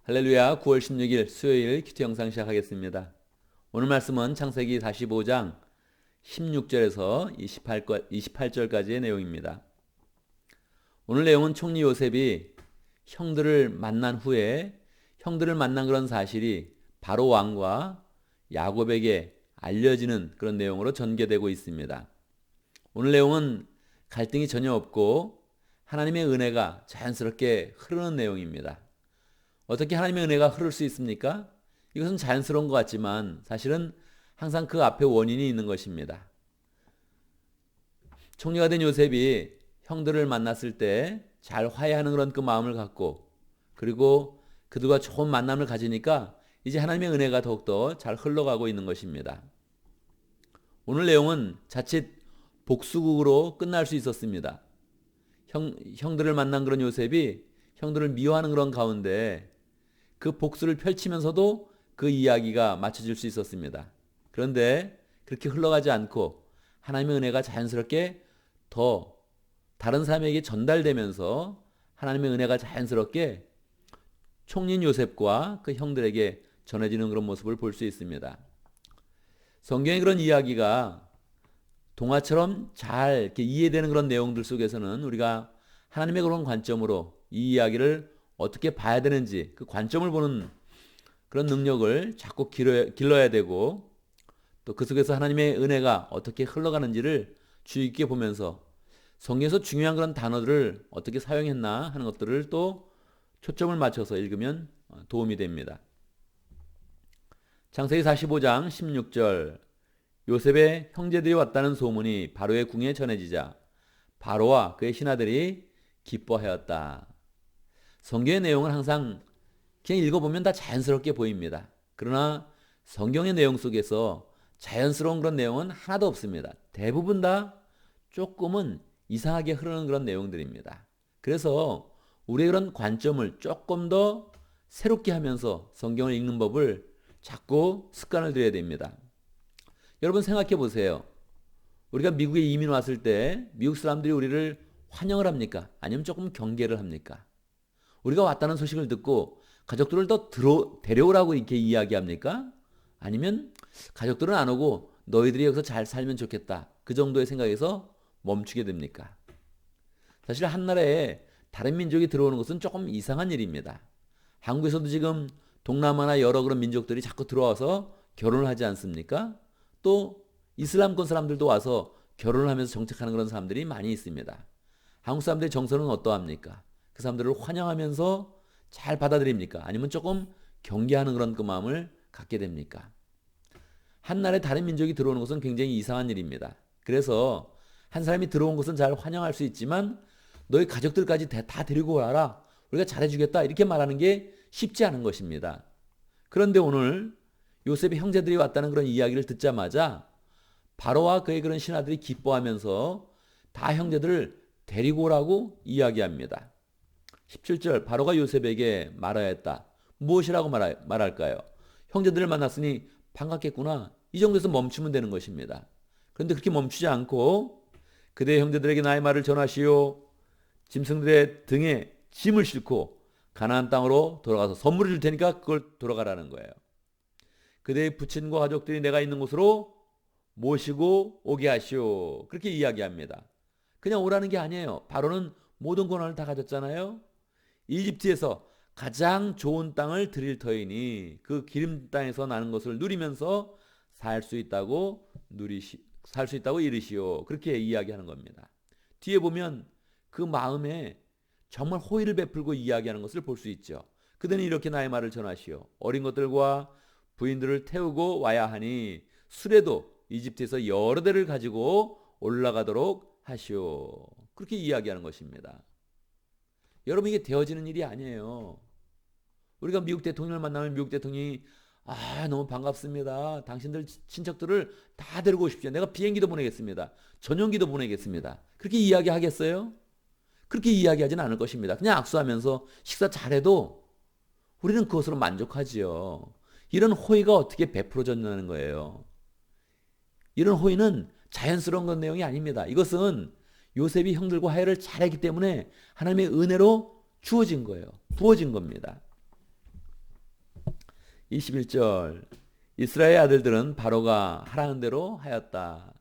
할렐루야. 9월 16일 수요일 큐티 영상 시작하겠습니다. 오늘 말씀은 창세기 45장 16절에서 28절까지의 내용입니다. 오늘 내용은 총리 요셉이 형들을 만난 후에 형들을 만난 그런 사실이 바로 왕과 야곱에게 알려지는 그런 내용으로 전개되고 있습니다. 오늘 내용은 갈등이 전혀 없고 하나님의 은혜가 자연스럽게 흐르는 내용입니다. 어떻게 하나님의 은혜가 흐를 수 있습니까? 이것은 자연스러운 것 같지만 사실은 항상 그 앞에 원인이 있는 것입니다. 총리가 된 요셉이 형들을 만났을 때 잘 화해하는 그런 그 마음을 갖고, 그리고 그들과 좋은 만남을 가지니까 이제 하나님의 은혜가 더욱더 잘 흘러가고 있는 것입니다. 오늘 내용은 자칫 복수극으로 끝날 수 있었습니다. 형들을 만난 그런 요셉이 형들을 미워하는 그런 가운데 그 복수를 펼치면서도 그 이야기가 맞춰질 수 있었습니다. 그런데 그렇게 흘러가지 않고 하나님의 은혜가 자연스럽게 더 다른 사람에게 전달되면서 하나님의 은혜가 자연스럽게 총리인 요셉과 그 형들에게 전해지는 그런 모습을 볼 수 있습니다. 성경의 그런 이야기가 동화처럼 잘 이렇게 이해되는 그런 내용들 속에서는 우리가 하나님의 그런 관점으로 이 이야기를 어떻게 봐야 되는지 그 관점을 보는 그런 능력을 자꾸 길러야 되고, 또 그 속에서 하나님의 은혜가 어떻게 흘러가는지를 주의 깊게 보면서 성경에서 중요한 그런 단어들을 어떻게 사용했나 하는 것들을 또 초점을 맞춰서 읽으면 도움이 됩니다. 창세기 45장 16절, 요셉의 형제들이 왔다는 소문이 바로의 궁에 전해지자 바로와 그의 신하들이 기뻐하였다. 성경의 내용은 항상 그냥 읽어보면 다 자연스럽게 보입니다. 그러나 성경의 내용 속에서 자연스러운 그런 내용은 하나도 없습니다. 대부분 다 조금은 이상하게 흐르는 그런 내용들입니다. 그래서 우리의 그런 관점을 조금 더 새롭게 하면서 성경을 읽는 법을 자꾸 습관을 들여야 됩니다. 여러분 생각해 보세요. 우리가 미국에 이민 왔을 때 미국 사람들이 우리를 환영을 합니까? 아니면 조금 경계를 합니까? 우리가 왔다는 소식을 듣고 가족들을 더 데려오라고 이렇게 이야기합니까? 아니면 가족들은 안 오고 너희들이 여기서 잘 살면 좋겠다, 그 정도의 생각에서 멈추게 됩니까? 사실 한나라에 다른 민족이 들어오는 것은 조금 이상한 일입니다. 한국에서도 지금 동남아나 여러 그런 민족들이 자꾸 들어와서 결혼을 하지 않습니까? 또 이슬람권 사람들도 와서 결혼을 하면서 정착하는 그런 사람들이 많이 있습니다. 한국 사람들의 정서는 어떠합니까? 그 사람들을 환영하면서 잘 받아들입니까? 아니면 조금 경계하는 그런 그 마음을 갖게 됩니까? 한나라에 다른 민족이 들어오는 것은 굉장히 이상한 일입니다. 그래서 한 사람이 들어온 것은 잘 환영할 수 있지만 너희 가족들까지 다 데리고 와라, 우리가 잘해주겠다, 이렇게 말하는 게 쉽지 않은 것입니다. 그런데 오늘 요셉의 형제들이 왔다는 그런 이야기를 듣자마자 바로와 그의 그런 신하들이 기뻐하면서 다 형제들을 데리고 오라고 이야기합니다. 17절, 바로가 요셉에게 말하였다. 무엇이라고 말할까요? 형제들을 만났으니 반갑겠구나, 이 정도에서 멈추면 되는 것입니다. 그런데 그렇게 멈추지 않고 그대의 형제들에게 나의 말을 전하시오. 짐승들의 등에 짐을 싣고 가나안 땅으로 돌아가서 선물을 줄 테니까 그걸 돌아가라는 거예요. 그대의 부친과 가족들이 내가 있는 곳으로 모시고 오게 하시오. 그렇게 이야기합니다. 그냥 오라는 게 아니에요. 바로는 모든 권한을 다 가졌잖아요. 이집트에서 가장 좋은 땅을 드릴 터이니 그 기름 땅에서 나는 것을 누리면서 살 수 있다고 이르시오. 그렇게 이야기하는 겁니다. 뒤에 보면 그 마음에 정말 호의를 베풀고 이야기하는 것을 볼 수 있죠. 그대는 이렇게 나의 말을 전하시오. 어린 것들과 부인들을 태우고 와야 하니 수레도 이집트에서 여러 대를 가지고 올라가도록 하시오. 그렇게 이야기하는 것입니다. 여러분, 이게 되어지는 일이 아니에요. 우리가 미국 대통령을 만나면 미국 대통령이 너무 반갑습니다, 당신들 친척들을 다 데리고 오십시오, 내가 비행기도 보내겠습니다, 전용기도 보내겠습니다, 그렇게 이야기하겠어요? 그렇게 이야기하지는 않을 것입니다. 그냥 악수하면서 식사 잘해도 우리는 그것으로 만족하지요. 이런 호의가 어떻게 베풀어졌냐는 거예요. 이런 호의는 자연스러운 건 내용이 아닙니다. 이것은 요셉이 형들과 화해를 잘했기 때문에 하나님의 은혜로 주어진 거예요. 부어진 겁니다. 21절 이스라엘 아들들은 바로가 하라는 대로 하였다.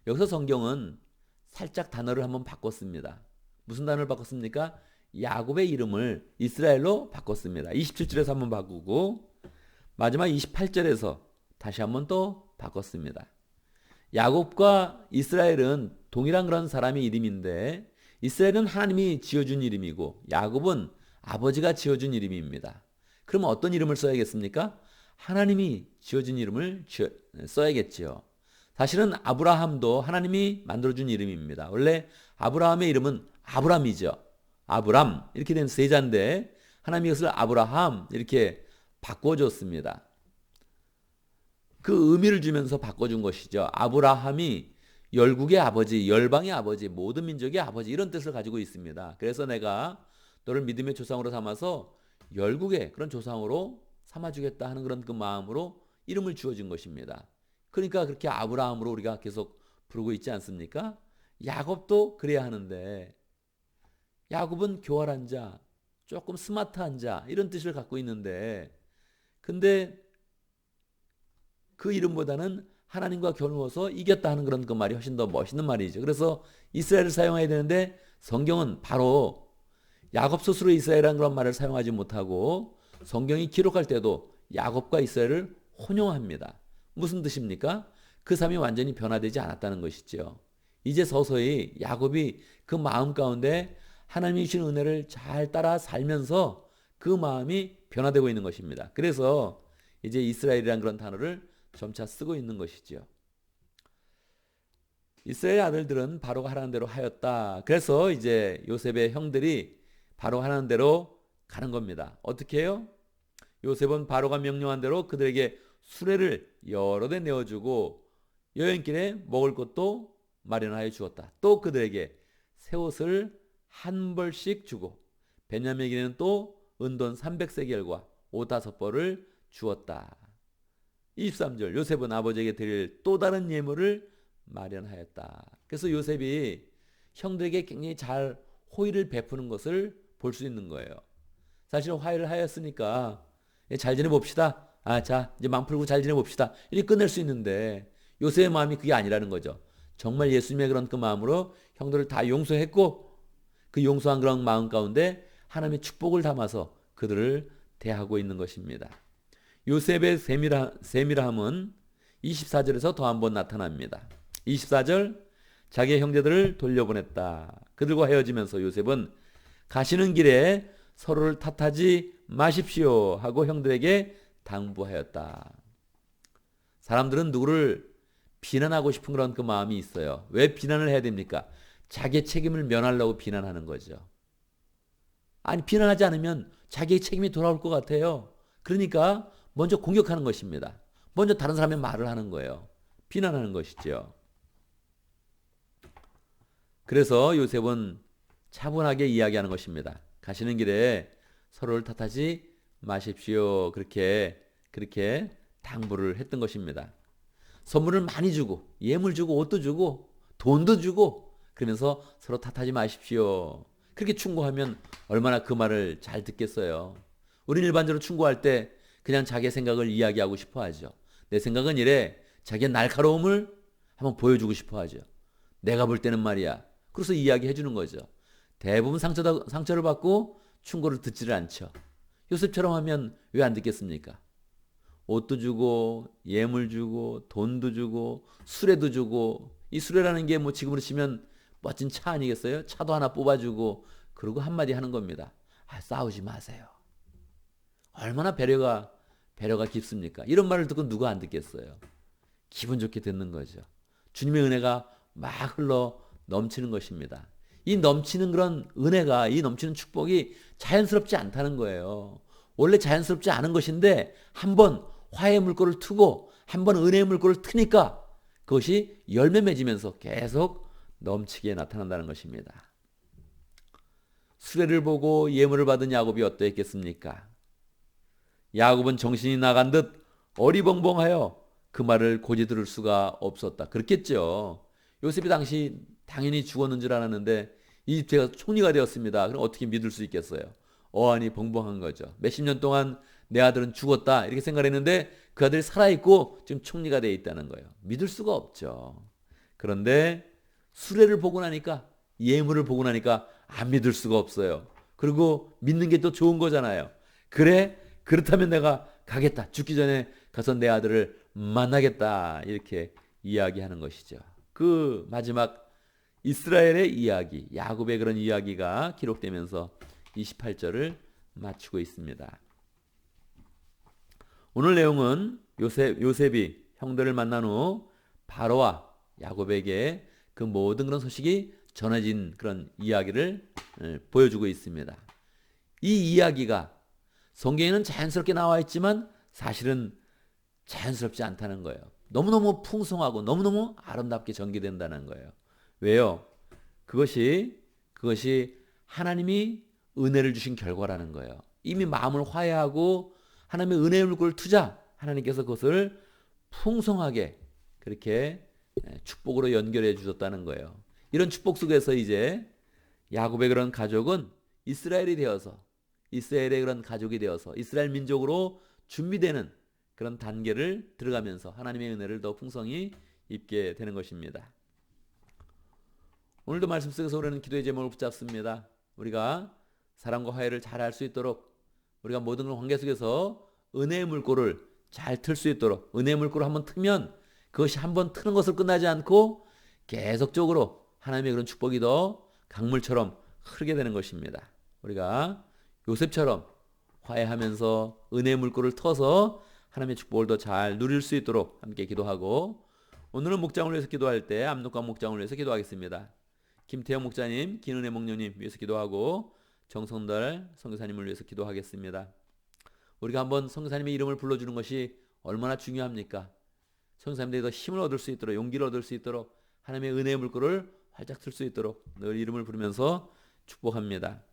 여기서 성경은 살짝 단어를 한번 바꿨습니다. 무슨 단어를 바꿨습니까? 야곱의 이름을 이스라엘로 바꿨습니다. 27절에서 한번 바꾸고 마지막 28절에서 다시 한번 또 바꿨습니다. 야곱과 이스라엘은 동일한 그런 사람의 이름인데 이스라엘은 하나님이 지어준 이름이고 야곱은 아버지가 지어준 이름입니다. 그럼 어떤 이름을 써야겠습니까? 하나님이 지어준 이름을 써야겠지요. 사실은 아브라함도 하나님이 만들어준 이름입니다. 원래 아브라함의 이름은 아브람이죠. 아브람 이렇게 된 세자인데 하나님이 이것을 아브라함 이렇게 바꿔줬습니다. 그 의미를 주면서 바꿔준 것이죠. 아브라함이 열국의 아버지, 열방의 아버지, 모든 민족의 아버지 이런 뜻을 가지고 있습니다. 그래서 내가 너를 믿음의 조상으로 삼아서 열국의 그런 조상으로 삼아주겠다 하는 그런 그 마음으로 이름을 주어진 것입니다. 그러니까 그렇게 아브라함으로 우리가 계속 부르고 있지 않습니까? 야곱도 그래야 하는데 야곱은 교활한 자, 조금 스마트한 자 이런 뜻을 갖고 있는데 근데 그 이름보다는 하나님과 겨누어서 이겼다 하는 그런 그 말이 훨씬 더 멋있는 말이죠. 그래서 이스라엘을 사용해야 되는데 성경은 바로 야곱 스스로 이스라엘이라는 그런 말을 사용하지 못하고 성경이 기록할 때도 야곱과 이스라엘을 혼용합니다. 무슨 뜻입니까? 그 삶이 완전히 변화되지 않았다는 것이죠. 이제 서서히 야곱이 그 마음 가운데 하나님이 주신 은혜를 잘 따라 살면서 그 마음이 변화되고 있는 것입니다. 그래서 이제 이스라엘이라는 그런 단어를 점차 쓰고 있는 것이죠. 이스라엘 아들들은 바로가 하라는 대로 하였다. 그래서 이제 요셉의 형들이 바로 하라는 대로 가는 겁니다. 어떻게 해요? 요셉은 바로가 명령한 대로 그들에게 수레를 여러 대 내어주고 여행길에 먹을 것도 마련하여 주었다. 또 그들에게 새 옷을 한 벌씩 주고 베냐민에게는 또 은돈 300세겔과 옷 5벌을 주었다. 23절 요셉은 아버지에게 드릴 또 다른 예물을 마련하였다. 그래서 요셉이 형들에게 굉장히 잘 호의를 베푸는 것을 볼 수 있는 거예요. 사실은 화해를 하였으니까 잘 지내봅시다. 자 이제 마음 풀고 잘 지내봅시다. 이렇게 끝낼 수 있는데 요셉의 마음이 그게 아니라는 거죠. 정말 예수님의 그런 그 마음으로 형들을 다 용서했고 그 용서한 그런 마음 가운데 하나님의 축복을 담아서 그들을 대하고 있는 것입니다. 요셉의 세밀함은 24절에서 더 한 번 나타납니다. 24절 자기의 형제들을 돌려보냈다. 그들과 헤어지면서 요셉은 가시는 길에 서로를 탓하지 마십시오 하고 형들에게 당부하였다. 사람들은 누구를 비난하고 싶은 그런 그 마음이 있어요. 왜 비난을 해야 됩니까? 자기의 책임을 면하려고 비난하는 거죠. 아니 비난하지 않으면 자기의 책임이 돌아올 것 같아요. 그러니까 먼저 공격하는 것입니다. 먼저 다른 사람의 말을 하는 거예요. 비난하는 것이죠. 그래서 요셉은 차분하게 이야기하는 것입니다. 가시는 길에 서로를 탓하지 마십시오. 그렇게 당부를 했던 것입니다. 선물을 많이 주고 예물 주고 옷도 주고 돈도 주고 그러면서 서로 탓하지 마십시오. 그렇게 충고하면 얼마나 그 말을 잘 듣겠어요. 우리는 일반적으로 충고할 때 그냥 자기의 생각을 이야기하고 싶어 하죠. 내 생각은 이래. 자기의 날카로움을 한번 보여주고 싶어 하죠. 내가 볼 때는 말이야. 그래서 이야기해 주는 거죠. 대부분 상처를 받고 충고를 듣지를 않죠. 요셉처럼 하면 왜 안 듣겠습니까? 옷도 주고 예물 주고 돈도 주고 수레도 주고 이 수레라는 게 뭐 지금으로 치면 멋진 차 아니겠어요? 차도 하나 뽑아주고 그러고 한마디 하는 겁니다. 싸우지 마세요. 얼마나 배려가 깊습니까? 이런 말을 듣고 누가 안 듣겠어요? 기분 좋게 듣는 거죠. 주님의 은혜가 막 흘러 넘치는 것입니다. 이 넘치는 그런 은혜가 이 넘치는 축복이 자연스럽지 않다는 거예요. 원래 자연스럽지 않은 것인데 한번 화해의 물꼬를 트고 한번 은혜의 물꼬를 트니까 그것이 열매 맺으면서 계속 넘치게 나타난다는 것입니다. 수레를 보고 예물을 받은 야곱이 어떠했겠습니까? 야곱은 정신이 나간 듯 어리벙벙하여 그 말을 고지 들을 수가 없었다. 그렇겠죠. 요셉이 당시 당연히 죽었는 줄 알았는데 이 집제가 총리가 되었습니다. 그럼 어떻게 믿을 수 있겠어요? 어안이 벙벙한 거죠. 몇십 년 동안 내 아들은 죽었다 이렇게 생각했는데 그 아들이 살아있고 지금 총리가 되어 있다는 거예요. 믿을 수가 없죠. 그런데 수레를 보고 나니까, 예물을 보고 나니까 안 믿을 수가 없어요. 그리고 믿는 게 또 좋은 거잖아요. 그래? 그렇다면 내가 가겠다. 죽기 전에 가서 내 아들을 만나겠다. 이렇게 이야기하는 것이죠. 그 마지막 이스라엘의 이야기, 야곱의 그런 이야기가 기록되면서 28절을 마치고 있습니다. 오늘 내용은 요셉이 형들을 만난 후 바로와 야곱에게 그 모든 그런 소식이 전해진 그런 이야기를 보여주고 있습니다. 이 이야기가 성경에는 자연스럽게 나와 있지만 사실은 자연스럽지 않다는 거예요. 너무너무 풍성하고 너무너무 아름답게 전개된다는 거예요. 왜요? 그것이 하나님이 은혜를 주신 결과라는 거예요. 이미 마음을 화해하고 하나님의 은혜의 물꼬를 투자, 하나님께서 그것을 풍성하게 그렇게 축복으로 연결해 주셨다는 거예요. 이런 축복 속에서 이제 야곱의 그런 가족은 이스라엘이 되어서, 이스라엘의 그런 가족이 되어서 이스라엘 민족으로 준비되는 그런 단계를 들어가면서 하나님의 은혜를 더 풍성히 입게 되는 것입니다. 오늘도 말씀 속에서 우리는 기도의 제목을 붙잡습니다. 우리가 사랑과 화해를 잘 할 수 있도록, 우리가 모든 관계 속에서 은혜의 물꼬를 잘 틀 수 있도록, 은혜의 물꼬를 한번 트면 그것이 한번 트는 것을 끝나지 않고 계속적으로 하나님의 그런 축복이 더 강물처럼 흐르게 되는 것입니다. 우리가 요셉처럼 화해하면서 은혜의 물꼬를 터서 하나님의 축복을 더 잘 누릴 수 있도록 함께 기도하고, 오늘은 목장을 위해서 기도할 때 압록강 목장을 위해서 기도하겠습니다. 김태형 목자님, 김은혜 목녀님 위해서 기도하고 정성달 선교사님을 위해서 기도하겠습니다. 우리가 한번 선교사님의 이름을 불러주는 것이 얼마나 중요합니까? 선교사님들이 더 힘을 얻을 수 있도록, 용기를 얻을 수 있도록, 하나님의 은혜의 물꼬를 활짝 틀 수 있도록 늘 이름을 부르면서 축복합니다.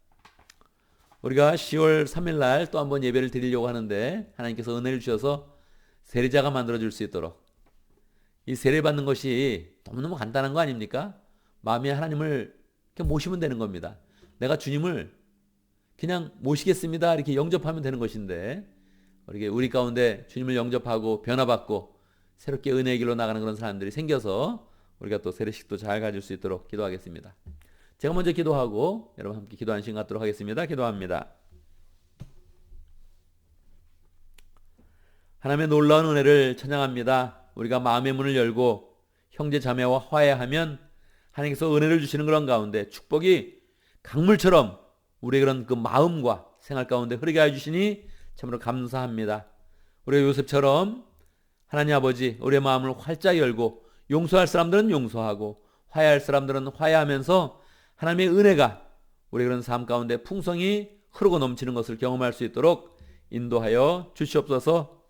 우리가 10월 3일 날 또 한번 예배를 드리려고 하는데 하나님께서 은혜를 주셔서 세례자가 만들어줄 수 있도록, 이 세례 받는 것이 너무너무 간단한 거 아닙니까? 마음에 하나님을 이렇게 모시면 되는 겁니다. 내가 주님을 그냥 모시겠습니다 이렇게 영접하면 되는 것인데, 우리 가운데 주님을 영접하고 변화받고 새롭게 은혜의 길로 나가는 그런 사람들이 생겨서 우리가 또 세례식도 잘 가질 수 있도록 기도하겠습니다. 제가 먼저 기도하고 여러분 함께 기도하는 시간 갖도록 하겠습니다. 기도합니다. 하나님의 놀라운 은혜를 찬양합니다. 우리가 마음의 문을 열고 형제 자매와 화해하면 하나님께서 은혜를 주시는 그런 가운데 축복이 강물처럼 우리의 그런 그 마음과 생활 가운데 흐르게 해주시니 참으로 감사합니다. 우리가 요셉처럼 하나님 아버지 우리의 마음을 활짝 열고 용서할 사람들은 용서하고 화해할 사람들은 화해하면서 하나님의 은혜가 우리 그런 삶 가운데 풍성히 흐르고 넘치는 것을 경험할 수 있도록 인도하여 주시옵소서.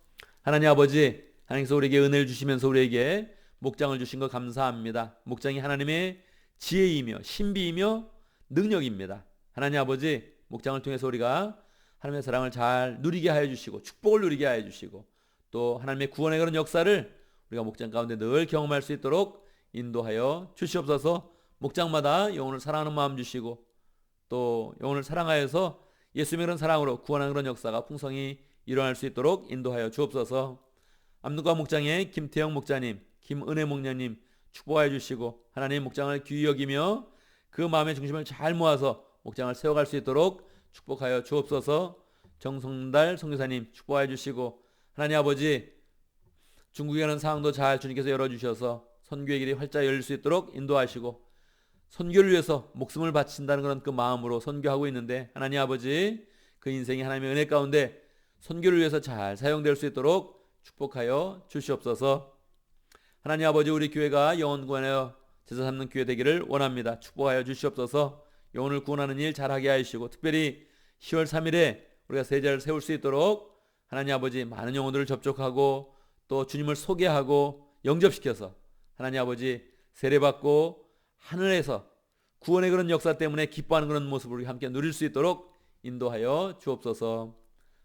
하나님 아버지, 하나님께서 우리에게 은혜를 주시면서 우리에게 목장을 주신 것 감사합니다. 목장이 하나님의 지혜이며 신비이며 능력입니다. 하나님 아버지, 목장을 통해서 우리가 하나님의 사랑을 잘 누리게 하여 주시고 축복을 누리게 하여 주시고 또 하나님의 구원의 그런 역사를 우리가 목장 가운데 늘 경험할 수 있도록 인도하여 주시옵소서. 목장마다 영혼을 사랑하는 마음 주시고 또 영혼을 사랑하여서 예수님의 그런 사랑으로 구원하는 그런 역사가 풍성히 일어날 수 있도록 인도하여 주옵소서. 압록강 목장의 김태형 목자님, 김은혜 목녀님 축복하여 주시고 하나님의 목장을 귀히 여기며 그 마음의 중심을 잘 모아서 목장을 세워갈 수 있도록 축복하여 주옵소서. 정성달 선교사님 축복하여 주시고 하나님 아버지 중국에 가는 상황도 잘 주님께서 열어주셔서 선교의 길이 활짝 열릴 수 있도록 인도하시고 선교를 위해서 목숨을 바친다는 그런 그 마음으로 선교하고 있는데 하나님 아버지 그 인생이 하나님의 은혜 가운데 선교를 위해서 잘 사용될 수 있도록 축복하여 주시옵소서. 하나님 아버지 우리 교회가 영혼 구원하여 제사 삼는 교회 되기를 원합니다. 축복하여 주시옵소서. 영혼을 구원하는 일 잘하게 하시고 특별히 10월 3일에 우리가 세자를 세울 수 있도록 하나님 아버지 많은 영혼들을 접촉하고 또 주님을 소개하고 영접시켜서 하나님 아버지 세례받고 하늘에서 구원의 그런 역사 때문에 기뻐하는 그런 모습을 우리 함께 누릴 수 있도록 인도하여 주옵소서.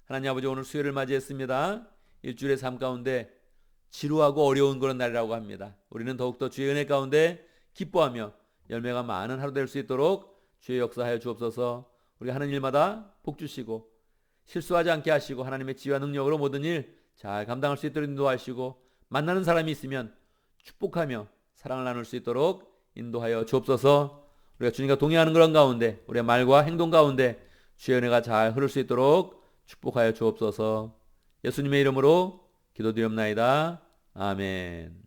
하나님 아버지 오늘 수요일을 맞이했습니다. 일주일의 삶 가운데 지루하고 어려운 그런 날이라고 합니다. 우리는 더욱더 주의 은혜 가운데 기뻐하며 열매가 많은 하루 될 수 있도록 주의 역사하여 주옵소서. 우리가 하는 일마다 복 주시고 실수하지 않게 하시고 하나님의 지혜와 능력으로 모든 일 잘 감당할 수 있도록 인도하시고 만나는 사람이 있으면 축복하며 사랑을 나눌 수 있도록 인도하여 주옵소서. 우리가 주님과 동행하는 그런 가운데 우리의 말과 행동 가운데 주의 은혜가 잘 흐를 수 있도록 축복하여 주옵소서. 예수님의 이름으로 기도드리옵나이다. 아멘.